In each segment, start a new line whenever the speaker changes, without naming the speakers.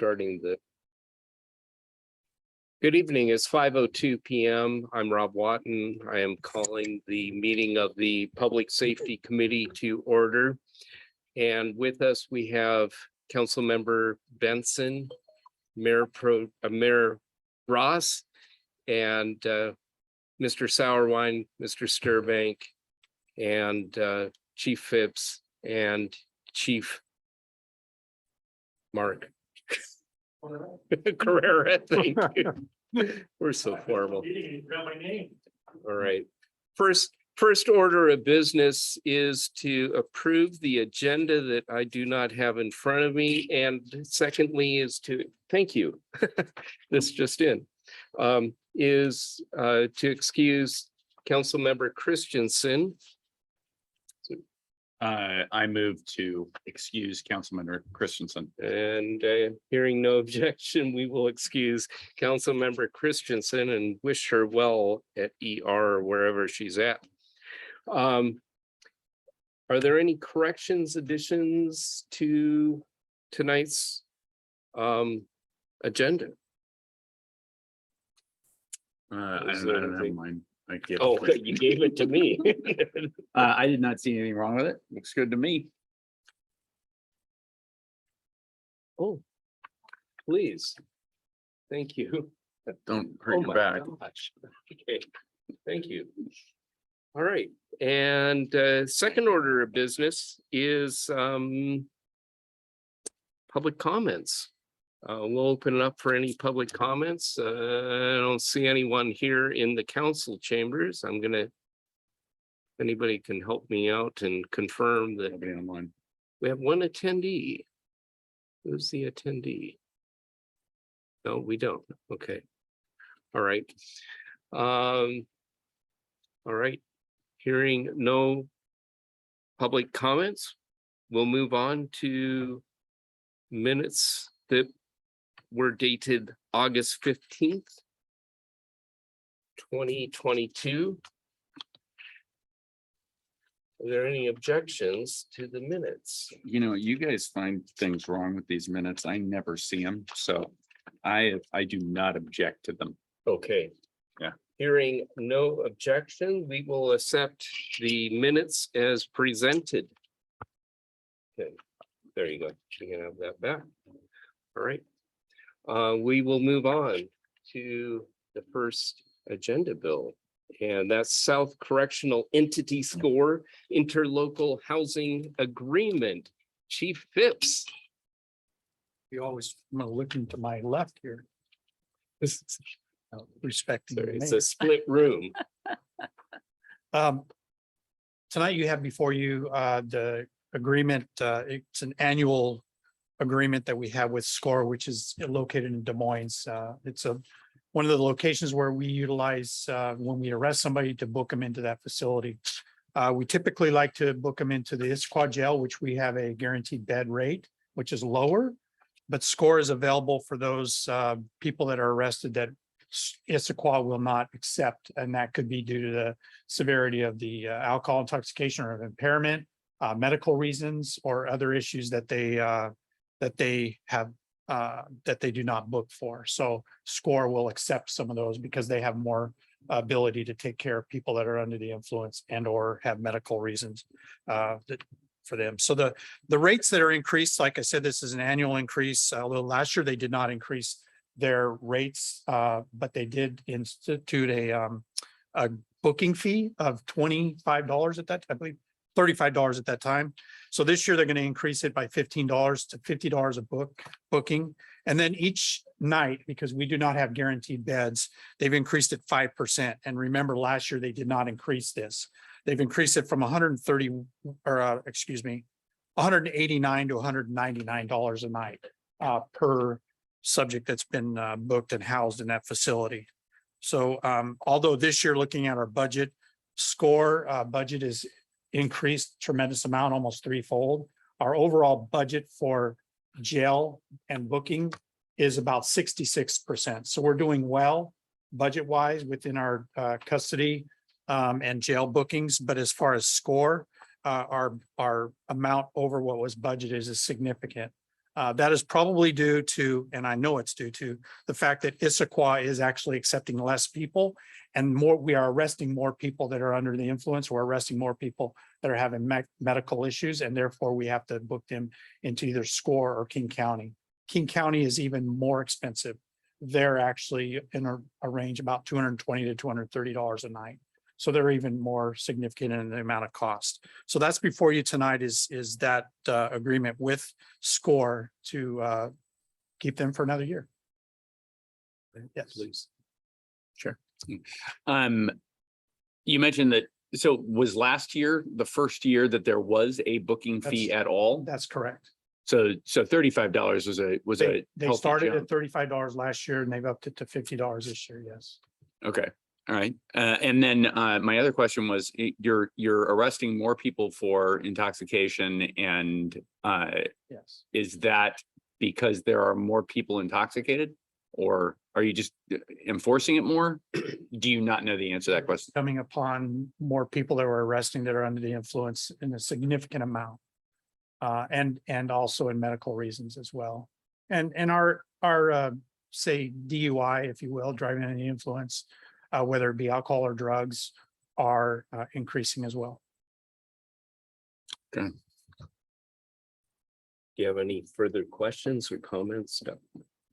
starting the. Good evening, it's 5:02 p.m. I'm Rob Watton. I am calling the meeting of the Public Safety Committee to order. And with us, we have Councilmember Benson, Mayor Ross, and Mr. Sauerwein, Mr. Sturbank, and Chief Phipps and Chief Mark Carrera. Thank you. We're so formal. All right. First order of business is to approve the agenda that I do not have in front of me. And secondly is to, thank you. This just in, is to excuse Councilmember Christensen.
I move to excuse Councilmember Christensen.
And hearing no objection, we will excuse Councilmember Christensen and wish her well at ER or wherever she's at. Are there any corrections, additions to tonight's agenda?
I don't have mine.
Oh, you gave it to me.
I did not see anything wrong with it. Looks good to me.
Oh, please. Thank you.
Don't hurt your back.
Gosh. Okay, thank you. All right, and second order of business is public comments. We'll open it up for any public comments. I don't see anyone here in the council chambers. I'm gonna, if anybody can help me out and confirm that
Online.
we have one attendee. Who's the attendee? No, we don't. Okay. All right. All right. Hearing no public comments, we'll move on to minutes that were dated August 15th, 2022. Are there any objections to the minutes?
You know, you guys find things wrong with these minutes. I never see them, so I do not object to them.
Okay.
Yeah.
Hearing no objection, we will accept the minutes as presented. Okay, there you go. You can have that back. All right. We will move on to the first agenda bill, and that's South Correctional Entity Score Interlocal Housing Agreement. Chief Phipps.
You always, I'm gonna look into my left here. This is respecting. the
It's
mayor.
a split room.
Tonight you have before you the agreement. It's an annual agreement that we have with SCORE, which is located in Des Moines. It's one of the locations where we utilize when we arrest somebody to book them into that facility. We typically like to book them into the Issaquah jail, which we have a guaranteed bed rate, which is lower. But SCORE is available for those people that are arrested that Issaquah will not accept, and that could be due to the severity of the alcohol intoxication or impairment, medical reasons, or other issues that they have that they do not book for. So SCORE will accept some of those because they have more ability to take care of people that are under the influence and or have medical reasons for them. So the rates that are increased, like I said, this is an annual increase. Although last year they did not increase their rates, but they did institute a booking fee of $25 at that, I believe $35 at that time. So this year they're going to increase it by $15 to $50 a booking. And then each night, because we do not have guaranteed beds, they've increased it 5%. And remember, last year they did not increase this. They've increased it from $189 to $199 a night per subject that's been booked and housed in that facility. So although this year, looking at our budget, SCORE budget is increased tremendous amount, almost threefold. Our overall budget for jail and booking is about 66%. So we're doing well budget wise within our custody and jail bookings. But as far as SCORE, our amount over what was budgeted is significant. That is probably due to, and I know it's due to, the fact that Issaquah is actually accepting less people and more, we are arresting more people that are under the influence. We're arresting more people that are having medical issues, and therefore we have to book them into either SCORE or King County. King County is even more expensive. They're actually in a range about $220 to $230 a night. So they're even more significant in the amount of cost. So that's before you tonight is that agreement with SCORE to keep them for another year. Yes,
Please.
Sure. You mentioned that, so was last year the first year that there was a booking fee at all?
that's correct.
So $35 was a
They
healthy
started
jump.
at $35 last year and they've upped it to $50 this year. Yes.
Okay, all right. And then my other question was, you're arresting more people for intoxication, and
Yes.
is that because there are more people intoxicated, or are you just enforcing it more? Do you not know the answer to that question?
Coming upon more people that we're arresting that are under the influence in a significant amount. And also in medical reasons as well. And our say DUI, if you will, driving under the influence, whether it be alcohol or drugs, are increasing as well.
Do you have any further questions or comments?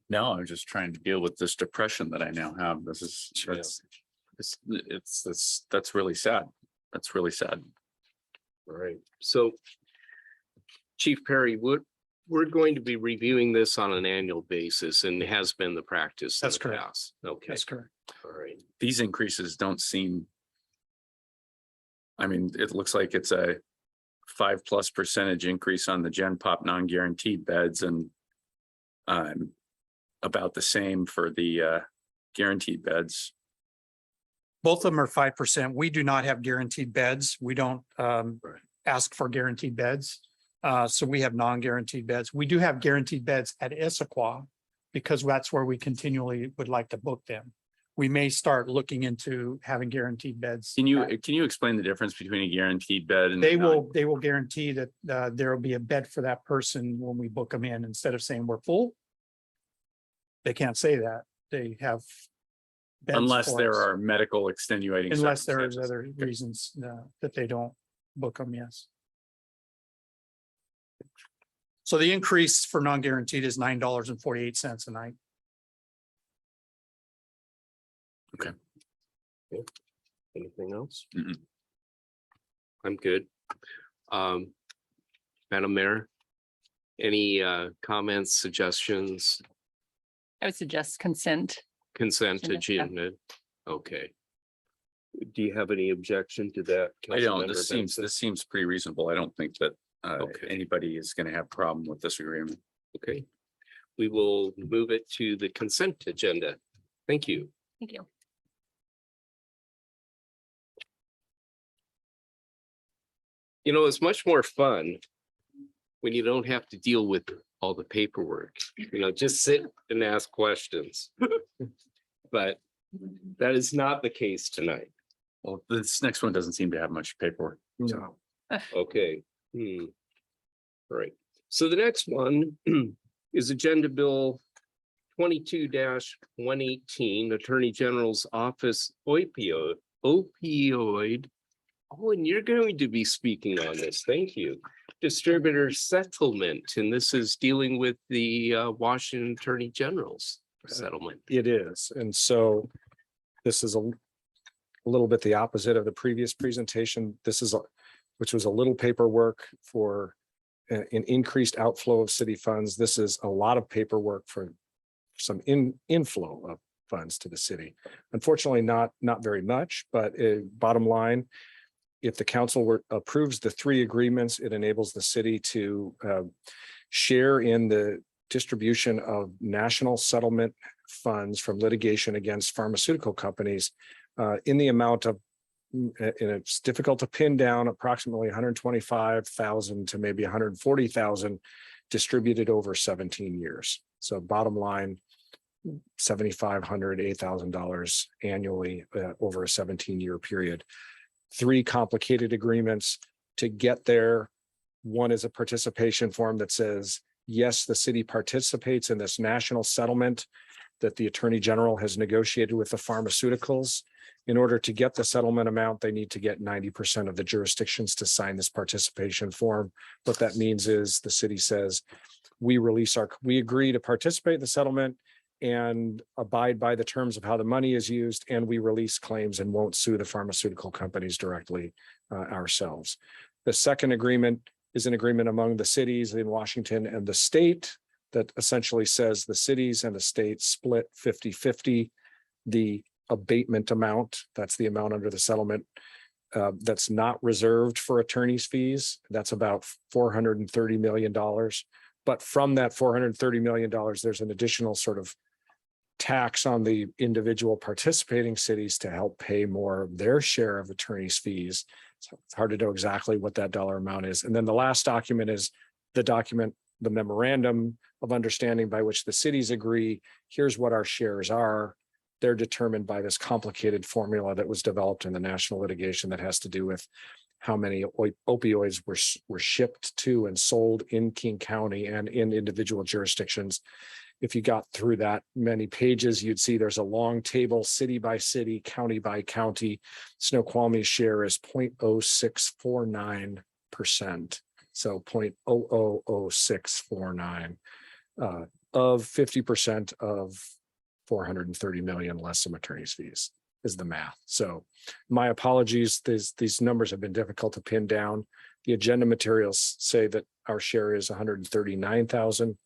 No, I'm just trying to deal with this depression that I now have. This is, that's really sad. That's really sad.
All right, so Chief Perry, we're going to be reviewing this on an annual basis, and has been the practice.
That's
in the
correct.
past. Okay,
That's correct.
all right.
These increases don't seem. I mean, it looks like it's a 5+% increase on the Gen Pop non-guaranteed beds, and about the same for the guaranteed beds.
Both of them are 5%. We do not have guaranteed beds. We don't ask for guaranteed beds. So we have non-guaranteed beds. We do have guaranteed beds at Issaquah because that's where we continually would like to book them. We may start looking into having guaranteed beds.
Can you explain the difference between a guaranteed bed and
They will guarantee that there will be a bed for that person when we book them in, instead of saying we're full. They can't say that. They have. beds
unless
for
there
us.
are medical extenuating
Unless there is
circumstances.
other reasons that they don't book them, yes. So the increase for non-guaranteed is $9.48 a night.
Anything else?
Mm-mm.
I'm good. Madam Mayor, any comments, suggestions,
I would suggest consent.
consent
Agenda, yeah.
agenda? Okay. Do you have any objection to that?
I don't,
Councilmember Benson?
this seems pretty reasonable. I don't think that
Okay.
anybody is gonna have a problem with this agreement.
Okay. We will move it to the consent agenda. Thank you.
Thank you.
You know, it's much more fun when you don't have to deal with all the paperwork, you know, just sit and ask questions. But that is not the case tonight.
Well, this next one doesn't seem to have much paperwork. So
Okay. All right. So the next one is Agenda Bill 22-118, Attorney General's Office opioid. Oh, and you're going to be speaking on this. Thank you. Distributor settlement, and this is dealing with the Washington Attorney General's settlement.
It is, and so this is a little bit the opposite of the previous presentation. This is which was a little paperwork for an increased outflow of city funds. This is a lot of paperwork for some inflow of funds to the city. Unfortunately, not very much, but bottom line, if the council approves the 3 agreements, it enables the city to share in the distribution of national settlement funds from litigation against pharmaceutical companies in the amount of, and it's difficult to pin down, approximately 125,000 to maybe 140,000 distributed over 17 years. So bottom line, $7,500, $8,000 annually over a 17-year period. 3 complicated agreements to get there. One is a participation form that says yes, the city participates in this national settlement that the Attorney General has negotiated with the pharmaceuticals. In order to get the settlement amount, they need to get 90% of the jurisdictions to sign this participation form. What that means is the city says, we agree to participate in the settlement and abide by the terms of how the money is used, and we release claims and won't sue the pharmaceutical companies directly ourselves. The second agreement is an agreement among the cities in Washington and the state that essentially says the cities and the state split 50-50. The abatement amount, that's the amount under the settlement that's not reserved for attorney's fees. That's about $430 million. But from that $430 million, there's an additional sort of tax on the individual participating cities to help pay more of their share of attorney's fees. So it's hard to know exactly what that dollar amount is. And then the last document is the document, the memorandum of understanding by which the cities agree, here's what our shares are. They're determined by this complicated formula that was developed in the national litigation that has to do with how many opioids were shipped to and sold in King County and in individual jurisdictions. If you got through that many pages, you'd see there's a long table, city by city, county by county. Snoqualmie's share is 0.0649%. So 0.00649 of 50% of 430 million less some attorney's fees is the math. So my apologies, these numbers have been difficult to pin down. The agenda materials say that our share is 139,000.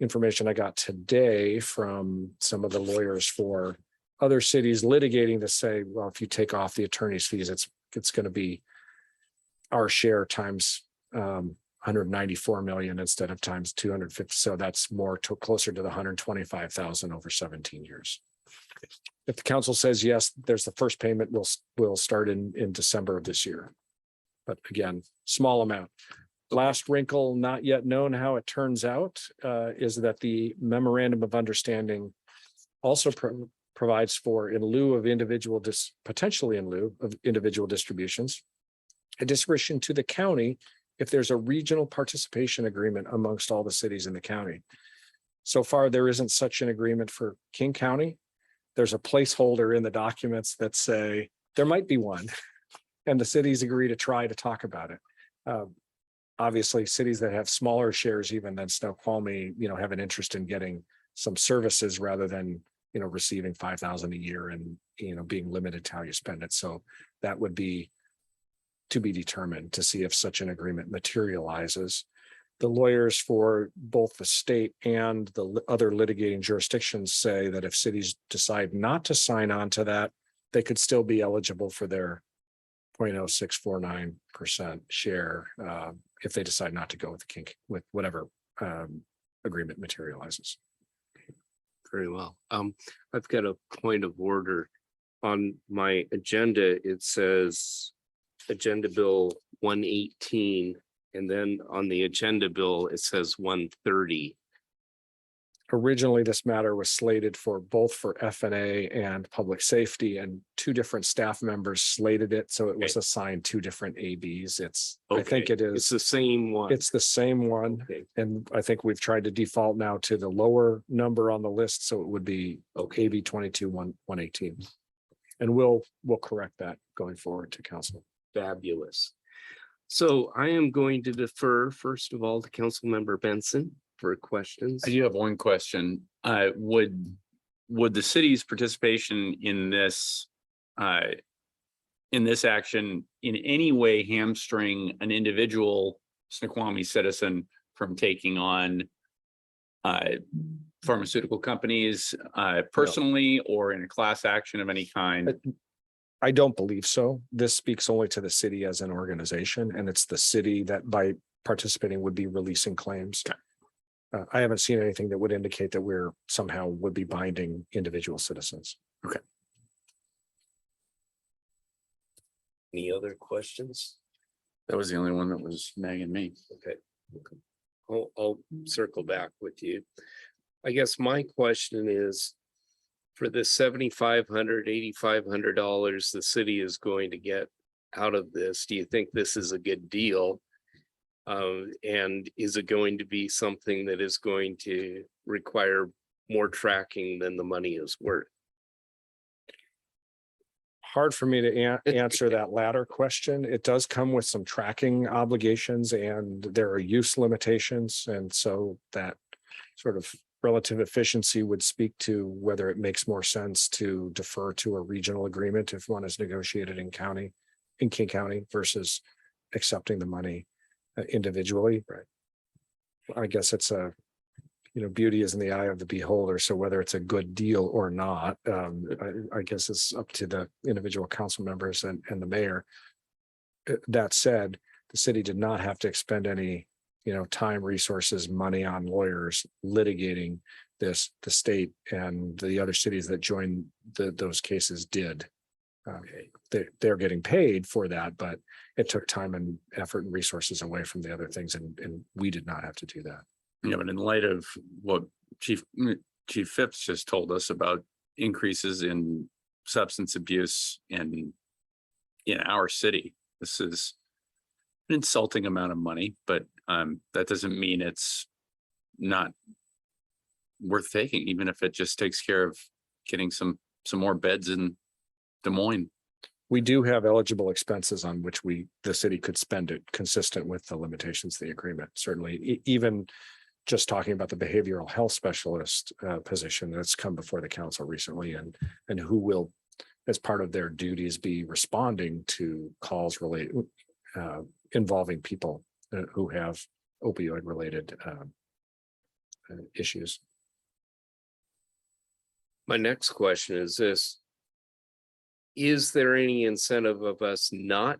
Information I got today from some of the lawyers for other cities litigating to say, well, if you take off the attorney's fees, it's going to be our share times 194 million instead of times 250. So that's more closer to the 125,000 over 17 years. If the council says yes, there's the first payment will start in December of this year. But again, small amount. Last wrinkle, not yet known how it turns out, is that the memorandum of understanding also provides for, in lieu of potentially in lieu of individual distributions, a distribution to the county if there's a regional participation agreement amongst all the cities in the county. So far, there isn't such an agreement for King County. There's a placeholder in the documents that say there might be one, and the cities agree to try to talk about it. Obviously, cities that have smaller shares even than Snoqualmie, have an interest in getting some services rather than, receiving 5,000 a year and, being limited to how you spend it. So that would be to be determined to see if such an agreement materializes. The lawyers for both the state and the other litigating jurisdictions say that if cities decide not to sign on to that, they could still be eligible for their 0.0649% share if they decide not to go with whatever agreement materializes.
Very well. I've got a point of order on my agenda. It says Agenda Bill 118, and then on the agenda bill, it says 130.
Originally, this matter was slated for both for F&A and public safety, and two different staff members slated it. So it was assigned two different ABs. I think it is.
It's the same one.
It's the same one.
Okay.
And I think we've tried to default now to the lower number on the list. So it would be AB 22-118. And we'll correct that going forward to council.
Fabulous. So I am going to defer, first of all, to Councilmember Benson for questions.
I do have one question. Would the city's participation in this action in any way hamstring an individual Snoqualmie citizen from taking on pharmaceutical companies personally or in a class action of any kind?
I don't believe so. This speaks only to the city as an organization, and it's the city that by participating would be releasing claims.
Okay.
I haven't seen anything that would indicate that we're somehow would be binding individual citizens.
Okay.
Any other questions?
That was the only one that was nagging me.
Okay. I'll circle back with you. I guess my question is, for the $7,500, $8,500 the city is going to get out of this, do you think this is a good deal? And is it going to be something that is going to require more tracking than the money is worth?
Hard for me to answer that latter question. It does come with some tracking obligations and there are use limitations. And so that sort of relative efficiency would speak to whether it makes more sense to defer to a regional agreement if one is negotiated in King County versus accepting the money individually. Right. I guess it's beauty is in the eye of the beholder. So whether it's a good deal or not, I guess it's up to the individual council members and the mayor. That said, the city did not have to expend any, time, resources, money on lawyers litigating this. The state and the other cities that joined those cases did. They're getting paid for that, but it took time and effort and resources away from the other things, and we did not have to do that.
Yeah, but in light of what Chief Phipps just told us about increases in substance abuse in our city, this is an insulting amount of money, but that doesn't mean it's not worth taking, even if it just takes care of getting some more beds in Des Moines.
We do have eligible expenses on which the city could spend it consistent with the limitations of the agreement. Certainly, even just talking about the behavioral health specialist position that's come before the council recently, and who will, as part of their duties, be responding to calls related involving people who have opioid related issues.
My next question is this: is there any incentive of us not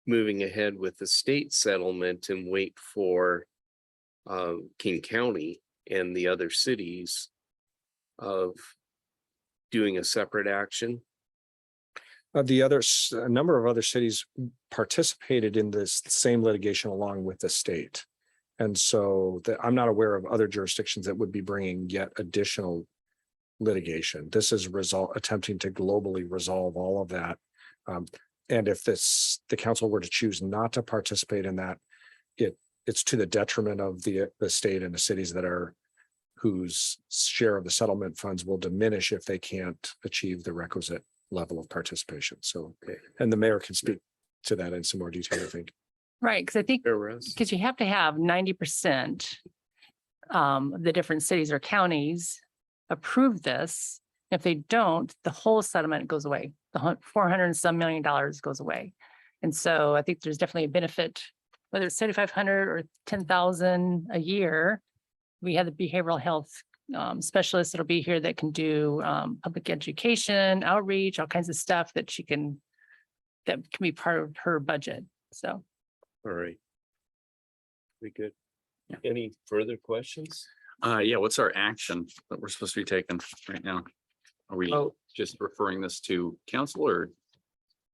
moving ahead with the state settlement and wait for King County and the other cities of doing a separate action?
A number of other cities participated in this same litigation along with the state. And so I'm not aware of other jurisdictions that would be bringing yet additional litigation. This is attempting to globally resolve all of that. And if the council were to choose not to participate in that, it's to the detriment of the state and the cities whose share of the settlement funds will diminish if they can't achieve the requisite level of participation. So, and the mayor can speak to that in some more detail, I think.
Right, because I think,
Because
because you have to have 90% the different cities or counties approve this. If they don't, the whole settlement goes away. The $400 and some million goes away. And so I think there's definitely a benefit, whether it's 7,500 or 10,000 a year. We have the behavioral health specialists that'll be here that can do public education, outreach, all kinds of stuff that can be part of her budget. So.
all right. Very good.
Yeah.
Any further questions?
Yeah, what's our action that we're supposed to be taking right now? Are we just referring this to council or?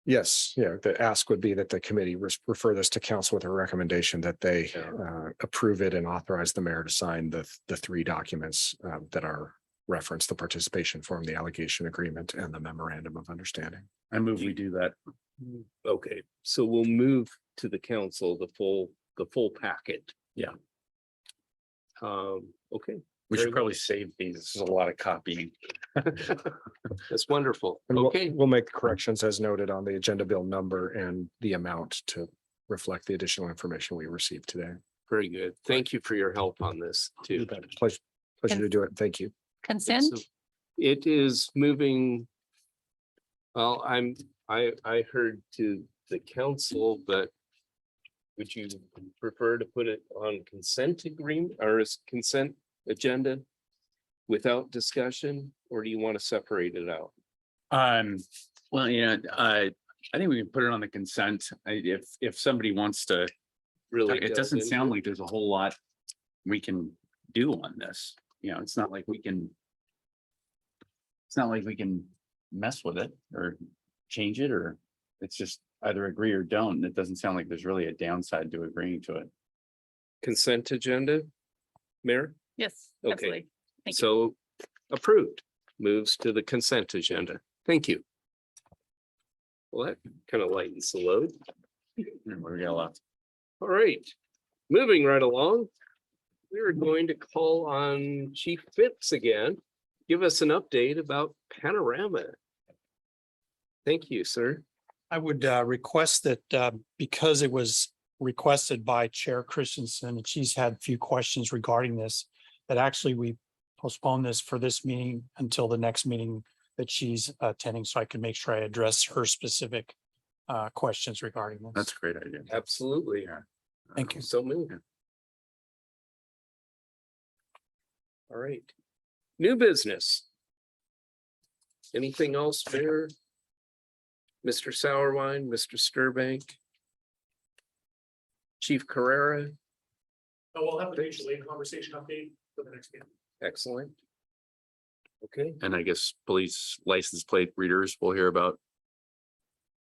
Yes, the ask would be that the committee refer this to council with a recommendation that they approve it and authorize the mayor to sign the three documents that are referenced: the participation form, the allegation agreement, and the memorandum of understanding.
I move we do that.
Okay, so we'll move to the council, the full packet.
Yeah.
Okay,
We
Very
should probably save these. This is a lot of copying.
that's wonderful.
And
Okay,
we'll make corrections as noted on the agenda bill number and the amount to reflect the additional information we received today.
very good. Thank you for your help on this too.
Pleasure to do it. Thank you.
Consent?
It is moving. Well, I heard to the council, but would you prefer to put it on consent agreement or as consent agenda without discussion, or do you want to separate it out?
Well, I think we can put it on the consent. If somebody wants to,
Really,
it doesn't sound like there's a whole lot we can do on this. It's not like we can mess with it or change it, or it's just either agree or don't. It doesn't sound like there's really a downside to agreeing to it.
consent agenda, Mayor.
Yes,
Okay.
absolutely. Thank you.
So approved, moves to the consent agenda. Thank you. Well, that kind of lightens the load.
We're gonna left.
All right. Moving right along, we are going to call on Chief Phipps again. Give us an update about Panorama. Thank you, sir.
I would request that because it was requested by Chair Christensen, and she's had a few questions regarding this, that actually we postpone this for this meeting until the next meeting that she's attending, so I can make sure I address her specific questions regarding this.
That's a great idea.
Absolutely.
Yeah.
Thank you.
So moved. All right. New business. Anything else there? Mr. Sourwine, Mr. Sturbank? Chief Carrera?
We'll have a mutual aid conversation update for the next meeting.
Excellent. Okay,
And I guess police license plate readers we'll hear about.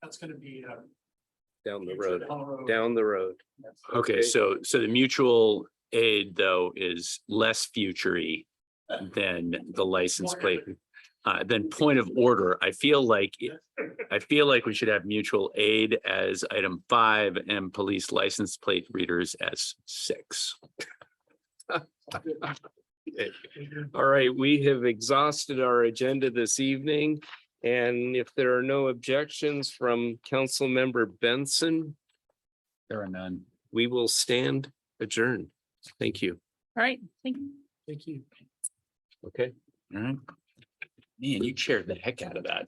That's gonna be.
down the road, down the road.
Okay, so the mutual aid though is less future-y than the license plate. Then point of order, I feel like we should have mutual aid as item 5 and police license plate readers as 6.
All right, we have exhausted our agenda this evening. And if there are no objections from Council Member Benson,
There are none.
we will stand adjourned. Thank you.
All right, thank you.
Thank you.
Okay.
All right. Man, you chaired the heck out of that.